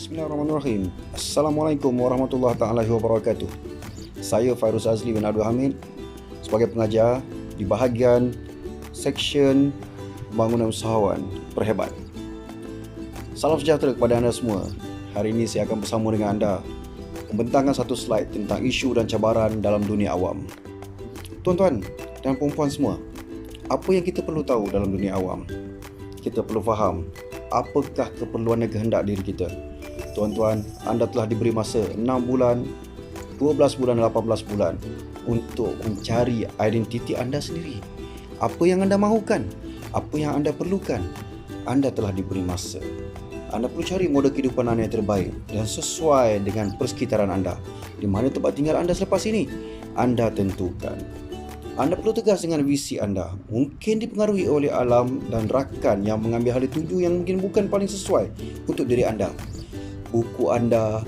Bismillahirrahmanirrahim. Assalamualaikum warahmatullahi taala wabarakatuh. Saya Fairuz Azli bin Abdul Hamid sebagai pengajar di bahagian Seksyen Pembangunan Usahawan Perhebat. Salam sejahtera kepada anda semua. Hari ini saya akan bersama dengan anda membentangkan satu slide tentang isu dan cabaran dalam dunia awam. Tuan-tuan dan puan-puan semua, apa yang kita perlu tahu dalam dunia awam? Kita perlu faham apakah keperluan dan kehendak diri kita. Tuan-tuan, anda telah diberi masa 6 bulan, 12 bulan, 18 bulan untuk mencari identiti anda sendiri. Apa yang anda mahukan? Apa yang anda perlukan? Anda telah diberi masa. Anda perlu cari model kehidupan anda yang terbaik dan sesuai dengan persekitaran anda. Di mana tempat tinggal anda selepas ini? Anda tentukan. Anda perlu tegas dengan visi anda. Mungkin dipengaruhi oleh alam dan rakan yang mengambil hal dituju yang mungkin bukan paling sesuai untuk diri anda. Buku anda,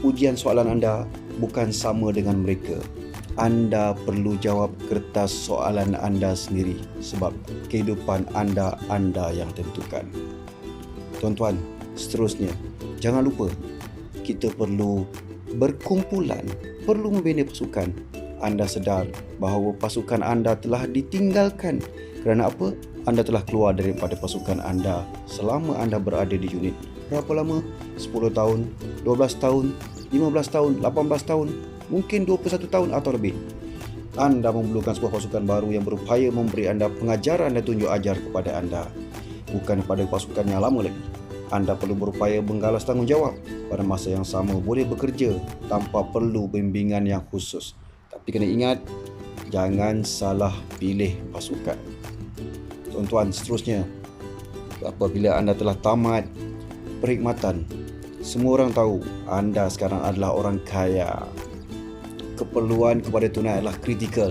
ujian soalan anda bukan sama dengan mereka. Anda perlu jawab kertas soalan anda sendiri sebab kehidupan anda yang tentukan. Tuan-tuan, seterusnya, jangan lupa kita perlu berkumpulan, perlu membina pasukan. Anda sedar bahawa pasukan anda telah ditinggalkan. Kerana apa? Anda telah keluar daripada pasukan anda selama anda berada di unit. Berapa lama? 10 tahun, 12 tahun, 15 tahun, 18 tahun, mungkin 21 tahun atau lebih. Anda memerlukan sebuah pasukan baru yang berupaya memberi anda pengajaran dan tunjuk ajar kepada anda. Bukan pada pasukan yang lama lagi. Anda perlu berupaya menggalas tanggungjawab. Pada masa yang sama boleh bekerja tanpa perlu bimbingan yang khusus. Tapi kena ingat, jangan salah pilih pasukan. Tuan-tuan, seterusnya, apabila anda telah tamat perkhidmatan, semua orang tahu anda sekarang adalah orang kaya. Keperluan kepada tunai adalah kritikal.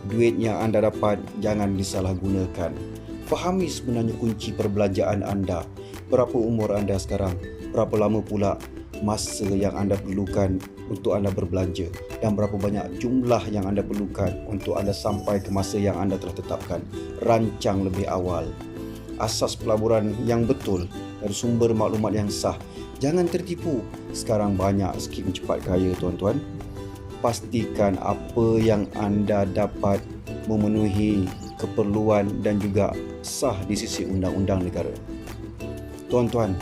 Duit yang anda dapat jangan disalahgunakan. Fahami sebenarnya kunci perbelanjaan anda. Berapa umur anda sekarang? Berapa lama pula masa yang anda perlukan untuk anda berbelanja? Dan berapa banyak jumlah yang anda perlukan untuk anda sampai ke masa yang anda telah tetapkan? Rancang lebih awal. Asas pelaburan yang betul dari sumber maklumat yang sah. Jangan tertipu. Sekarang banyak skim cepat kaya, tuan-tuan. Pastikan apa yang anda dapat memenuhi keperluan dan juga sah di sisi undang-undang negara. Tuan-tuan,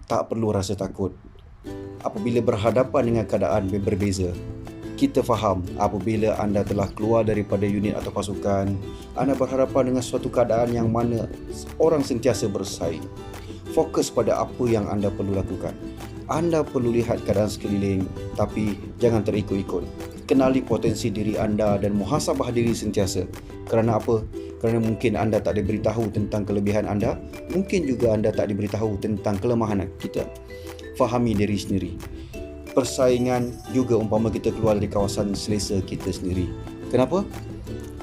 tak perlu rasa takut apabila berhadapan dengan keadaan berbeza. Kita faham apabila anda telah keluar daripada unit atau pasukan, anda berhadapan dengan suatu keadaan yang mana orang sentiasa bersaing. Fokus pada apa yang anda perlu lakukan. Anda perlu lihat keadaan sekeliling, tapi jangan terikut-ikut. Kenali potensi diri anda dan muhasabah diri sentiasa. Kerana apa? Kerana mungkin anda tak diberitahu tentang kelebihan anda, mungkin juga anda tak diberitahu tentang kelemahan kita. Fahami diri sendiri. Persaingan juga umpama kita keluar dari kawasan selesa kita sendiri. Kenapa?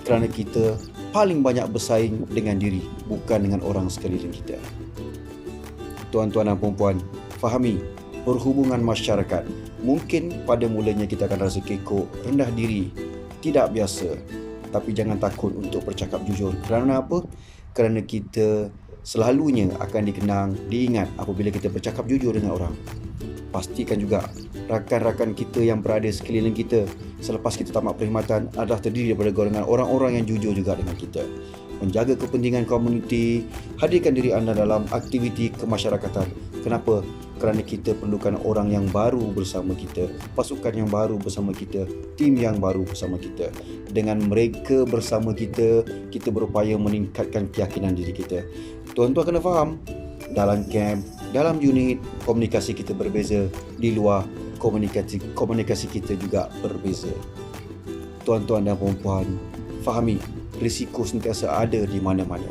Kerana kita paling banyak bersaing dengan diri, bukan dengan orang sekeliling kita. Tuan-tuan dan puan-puan, fahami perhubungan masyarakat. Mungkin pada mulanya kita akan rasa kekok, rendah diri, tidak biasa. Tapi jangan takut untuk bercakap jujur. Kerana apa? Kerana kita selalunya akan dikenang, diingat apabila kita bercakap jujur dengan orang. Pastikan juga rakan-rakan kita yang berada sekeliling kita selepas kita tamat perkhidmatan adalah terdiri daripada golongan orang-orang yang jujur juga dengan kita. Menjaga kepentingan komuniti, hadirkan diri anda dalam aktiviti kemasyarakatan. Kenapa? Kerana kita perlukan orang yang baru bersama kita, pasukan yang baru bersama kita, tim yang baru bersama kita. Dengan mereka bersama kita, kita berupaya meningkatkan keyakinan diri kita. Tuan-tuan kena faham, dalam camp, dalam unit, komunikasi kita berbeza. Di luar, komunikasi kita juga berbeza. Tuan-tuan dan puan-puan, fahami risiko sentiasa ada di mana-mana.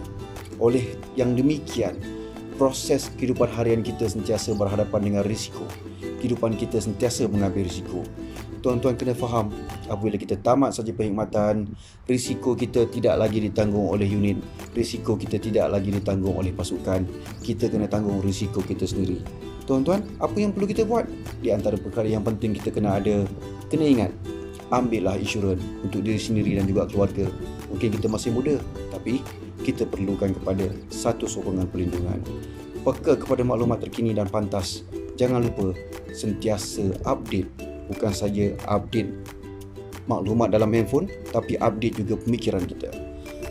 Oleh yang demikian, proses kehidupan harian kita sentiasa berhadapan dengan risiko. Kehidupan kita sentiasa mengambil risiko. Tuan-tuan kena faham, apabila kita tamat saja perkhidmatan, risiko kita tidak lagi ditanggung oleh unit, risiko kita tidak lagi ditanggung oleh pasukan. Kita kena tanggung risiko kita sendiri. Tuan-tuan, apa yang perlu kita buat? Di antara perkara yang penting kita kena ingat, ambillah insurans untuk diri sendiri dan juga keluarga. Mungkin kita masih muda, tapi kita perlukan kepada satu sokongan perlindungan. Peka kepada maklumat terkini dan pantas. Jangan lupa sentiasa update, bukan saja update maklumat dalam handphone, tapi update juga pemikiran kita.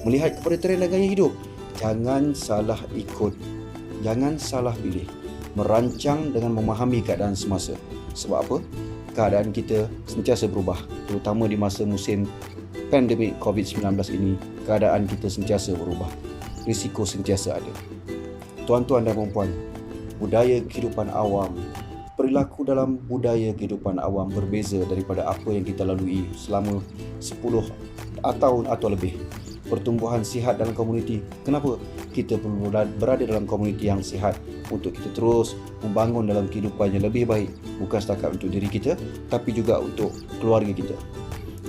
Melihat kepada trend dan gaya hidup, jangan salah ikut, jangan salah pilih. Merancang dengan memahami keadaan semasa. Sebab apa? Keadaan kita sentiasa berubah, terutama di masa musim pandemik COVID-19 ini. Keadaan kita sentiasa berubah, risiko sentiasa ada. Tuan-tuan dan puan-puan, budaya kehidupan awam, perilaku dalam budaya kehidupan awam berbeza daripada apa yang kita lalui selama 10 tahun atau lebih. Pertumbuhan sihat dalam komuniti. Kenapa? Kita perlu berada dalam komuniti yang sihat untuk kita terus membangun dalam kehidupan yang lebih baik, bukan setakat untuk diri kita, tapi juga untuk keluarga kita.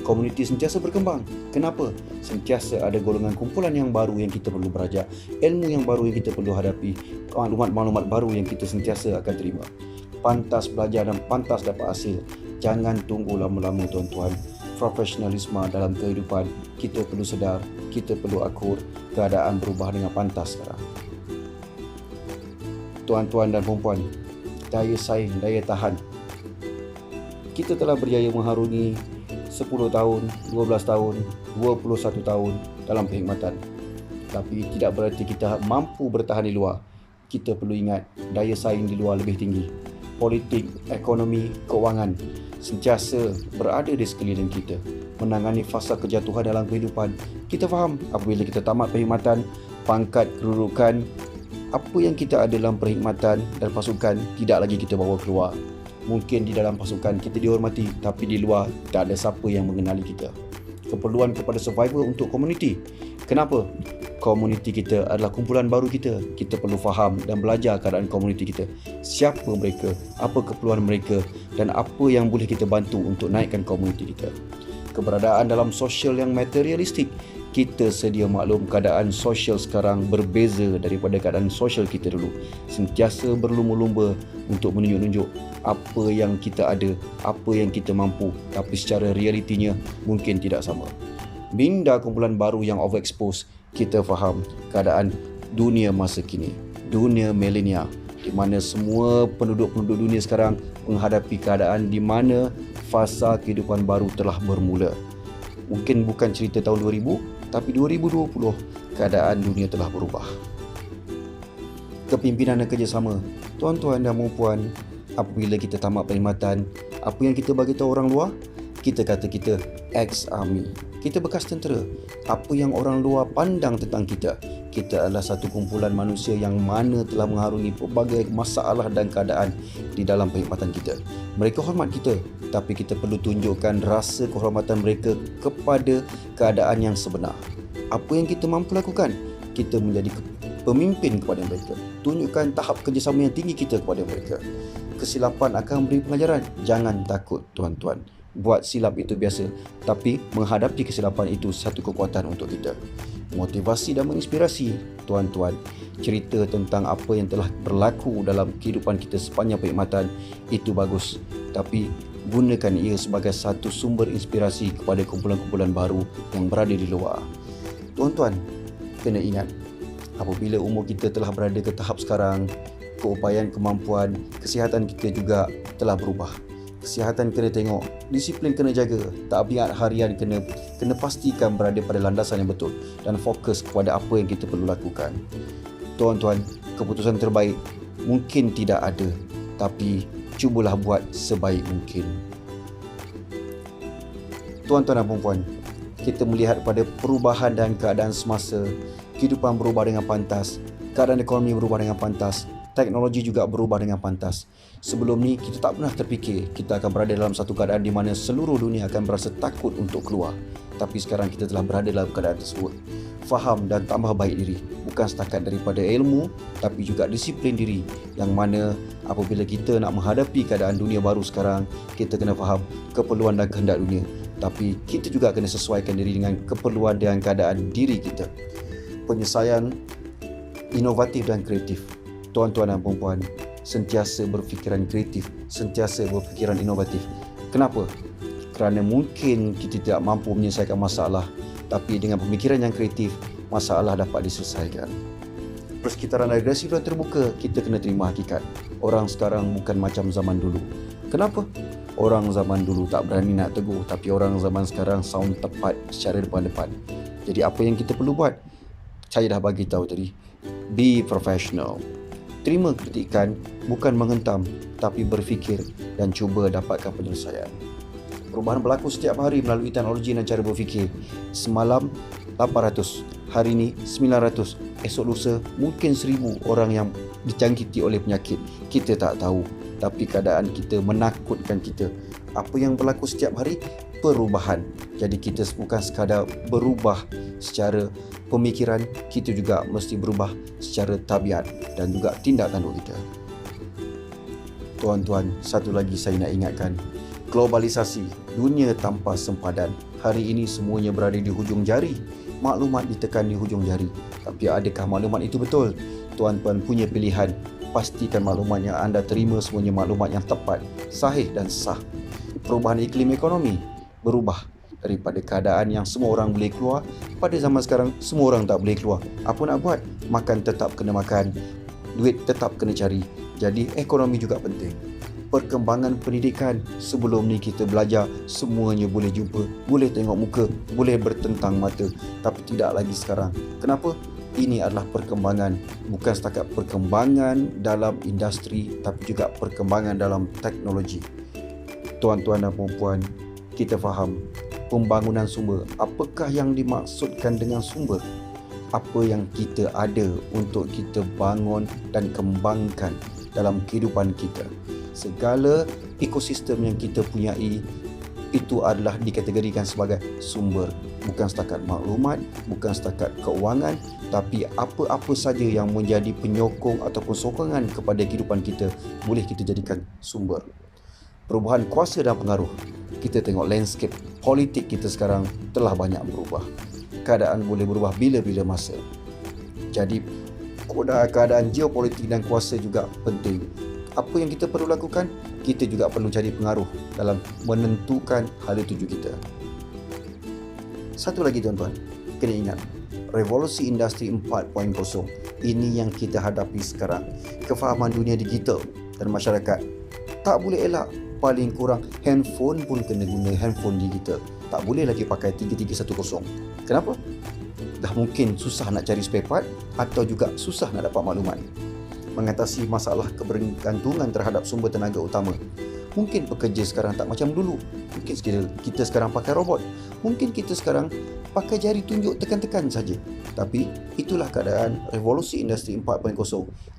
Komuniti sentiasa berkembang. Kenapa? Sentiasa ada golongan kumpulan yang baru yang kita perlu belajar, ilmu yang baru yang kita perlu hadapi, maklumat-maklumat baru yang kita sentiasa akan terima. Pantas belajar dan pantas dapat hasil. Jangan tunggu lama-lama, tuan-tuan. Profesionalisme dalam kehidupan, kita perlu sedar, kita perlu akur, keadaan berubah dengan pantas sekarang. Tuan-tuan dan puan-puan, daya saing, daya tahan. Kita telah berjaya mengharungi 10 tahun, 12 tahun, 21 tahun dalam perkhidmatan. Tapi tidak berarti kita mampu bertahan di luar. Kita perlu ingat, daya saing di luar lebih tinggi. Politik, ekonomi, keuangan sentiasa berada di sekeliling kita. Menangani fasa kejatuhan dalam kehidupan. Kita faham apabila kita tamat perkhidmatan, pangkat, kedudukan, apa yang kita ada dalam perkhidmatan dan pasukan tidak lagi kita bawa keluar. Mungkin di dalam pasukan kita dihormati, tapi di luar tak ada siapa yang mengenali kita. Keperluan kepada survivor untuk komuniti. Kenapa? Komuniti kita adalah kumpulan baru kita. Kita perlu faham dan belajar keadaan komuniti kita. Siapa mereka, apa keperluan mereka dan apa yang boleh kita bantu untuk naikkan komuniti kita. Keberadaan dalam sosial yang materialistik. Kita sedia maklum keadaan sosial sekarang berbeza daripada keadaan sosial kita dulu. Sentiasa berlumba-lumba untuk menunjuk-nunjuk apa yang kita ada, apa yang kita mampu, tapi secara realitinya mungkin tidak sama. Minda kumpulan baru yang overexpose. Kita faham keadaan dunia masa kini, dunia milenial, di mana semua penduduk-penduduk dunia sekarang menghadapi keadaan di mana fasa kehidupan baru telah bermula. Mungkin bukan cerita tahun 2000, tapi 2020 keadaan dunia telah berubah. Kepimpinan dan kerjasama. Tuan-tuan dan puan, apabila kita tamat perkhidmatan, apa yang kita bagi tahu orang luar? Kita kata kita ex-army. Kita bekas tentera. Apa yang orang luar pandang tentang kita? Kita adalah satu kumpulan manusia yang mana telah mengharungi pelbagai masalah dan keadaan di dalam perkhidmatan kita. Mereka hormat kita, tapi kita perlu tunjukkan rasa kehormatan mereka kepada keadaan yang sebenar. Apa yang kita mampu lakukan? Kita menjadi pemimpin kepada mereka. Tunjukkan tahap kerjasama yang tinggi kita kepada mereka. Kesilapan akan beri pengajaran. Jangan takut, tuan-tuan. Buat silap itu biasa, tapi menghadapi kesilapan itu satu kekuatan untuk kita. Motivasi dan menginspirasi, tuan-tuan. Cerita tentang apa yang telah berlaku dalam kehidupan kita sepanjang perkhidmatan itu bagus, tapi gunakan ia sebagai satu sumber inspirasi kepada kumpulan-kumpulan baru yang berada di luar. Tuan-tuan, kena ingat, apabila umur kita telah berada ke tahap sekarang, keupayaan, kemampuan, kesihatan kita juga telah berubah. Kesihatan kena tengok, disiplin kena jaga, tabiat harian kena pastikan berada pada landasan yang betul dan fokus kepada apa yang kita perlu lakukan. Tuan-tuan, keputusan terbaik mungkin tidak ada, tapi cubalah buat sebaik mungkin. Tuan-tuan dan puan-puan, kita melihat pada perubahan dan keadaan semasa, kehidupan berubah dengan pantas, keadaan ekonomi berubah dengan pantas, teknologi juga berubah dengan pantas. Sebelum ni kita tak pernah terfikir kita akan berada dalam satu keadaan di mana seluruh dunia akan berasa takut untuk keluar. Tapi sekarang kita telah berada dalam keadaan tersebut. Faham dan tambah baik diri, bukan setakat daripada ilmu, tapi juga disiplin diri, yang mana apabila kita nak menghadapi keadaan dunia baru sekarang, kita kena faham keperluan dan kehendak dunia, tapi kita juga kena sesuaikan diri dengan keperluan dan keadaan diri kita. Penyelesaian inovatif dan kreatif. Tuan-tuan dan puan-puan, sentiasa berfikiran kreatif, sentiasa berfikiran inovatif. Kenapa? Kerana mungkin kita tidak mampu menyelesaikan masalah, tapi dengan pemikiran yang kreatif, masalah dapat diselesaikan. Persekitaran agresif dan terbuka, kita kena terima hakikat. Orang sekarang bukan macam zaman dulu. Kenapa? Orang zaman dulu tak berani nak tegur, tapi orang zaman sekarang sound tepat secara depan-depan. Jadi apa yang kita perlu buat? Saya dah bagi tahu tadi. Be professional. Terima kritikan, bukan menghentam, tapi berfikir dan cuba dapatkan penyelesaian. Perubahan berlaku setiap hari melalui teknologi dan cara berfikir. Semalam 800, hari ini 900, esok lusa mungkin 1000 orang yang dijangkiti oleh penyakit. Kita tak tahu, tapi keadaan kita menakutkan kita. Apa yang berlaku setiap hari? Perubahan. Jadi kita bukan sekadar berubah secara pemikiran, kita juga mesti berubah secara tabiat dan juga tindak tanduk kita. Tuan-tuan, satu lagi saya nak ingatkan. Globalisasi, dunia tanpa sempadan. Hari ini semuanya berada di hujung jari. Maklumat ditekan di hujung jari. Tapi adakah maklumat itu betul? Tuan-tuan punya pilihan. Pastikan maklumat yang anda terima semuanya maklumat yang tepat, sahih dan sah. Perubahan iklim ekonomi berubah daripada keadaan yang semua orang boleh keluar, pada zaman sekarang semua orang tak boleh keluar. Apa nak buat? Makan tetap kena makan, duit tetap kena cari. Jadi ekonomi juga penting. Perkembangan pendidikan, sebelum ni kita belajar semuanya boleh jumpa, boleh tengok muka, boleh bertentang mata, tapi tidak lagi sekarang. Kenapa? Ini adalah perkembangan, bukan setakat perkembangan dalam industri, tapi juga perkembangan dalam teknologi. Tuan-tuan dan puan-puan, kita faham pembangunan sumber. Apakah yang dimaksudkan dengan sumber? Apa yang kita ada untuk kita bangun dan kembangkan dalam kehidupan kita. Segala ekosistem yang kita punyai itu adalah dikategorikan sebagai sumber. Bukan setakat maklumat, bukan setakat keuangan, tapi apa-apa saja yang menjadi penyokong ataupun sokongan kepada kehidupan kita boleh kita jadikan sumber. Perubahan kuasa dan pengaruh. Kita tengok landscape politik kita sekarang telah banyak berubah. Keadaan boleh berubah bila-bila masa. Jadi keadaan geopolitik dan kuasa juga penting. Apa yang kita perlu lakukan? Kita juga perlu cari pengaruh dalam menentukan hala tuju kita. Satu lagi tuan-tuan, kena ingat, revolusi industri 4.0 ini yang kita hadapi sekarang. Kefahaman dunia digital dan masyarakat tak boleh elak. Paling kurang handphone pun kena guna handphone digital. Tak boleh lagi pakai 3310. Kenapa? Dah mungkin susah nak cari spare part atau juga susah nak dapat maklumat. Mengatasi masalah kebergantungan terhadap sumber tenaga utama. Mungkin pekerja sekarang tak macam dulu. Mungkin kita sekarang pakai robot. Mungkin kita sekarang pakai jari tunjuk tekan-tekan saja. Tapi itulah keadaan revolusi industri 4.0.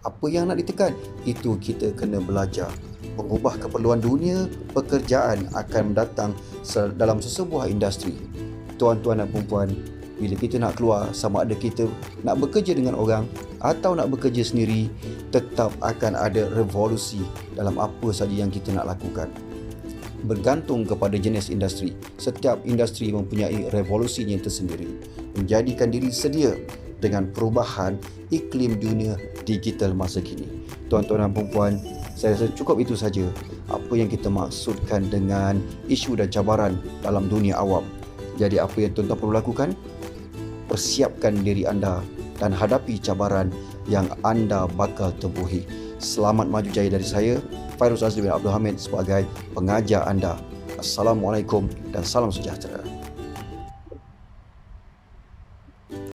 Apa yang nak ditekan? Itu kita kena belajar. Mengubah keperluan dunia, pekerjaan akan mendatang dalam sesebuah industri. Tuan-tuan dan puan-puan, bila kita nak keluar, sama ada kita nak bekerja dengan orang atau nak bekerja sendiri, tetap akan ada revolusi dalam apa saja yang kita nak lakukan. Bergantung kepada jenis industri. Setiap industri mempunyai revolusinya tersendiri. Menjadikan diri sedia dengan perubahan iklim dunia digital masa kini. Tuan-tuan dan puan-puan, saya rasa cukup itu saja apa yang kita maksudkan dengan isu dan cabaran dalam dunia awam. Jadi apa yang tuan-tuan perlu lakukan? Persiapkan diri anda dan hadapi cabaran yang anda bakal tempuhi. Selamat maju jaya dari saya, Fairuz Azli bin Abdul Hamid, sebagai pengajar anda. Assalamualaikum dan salam sejahtera.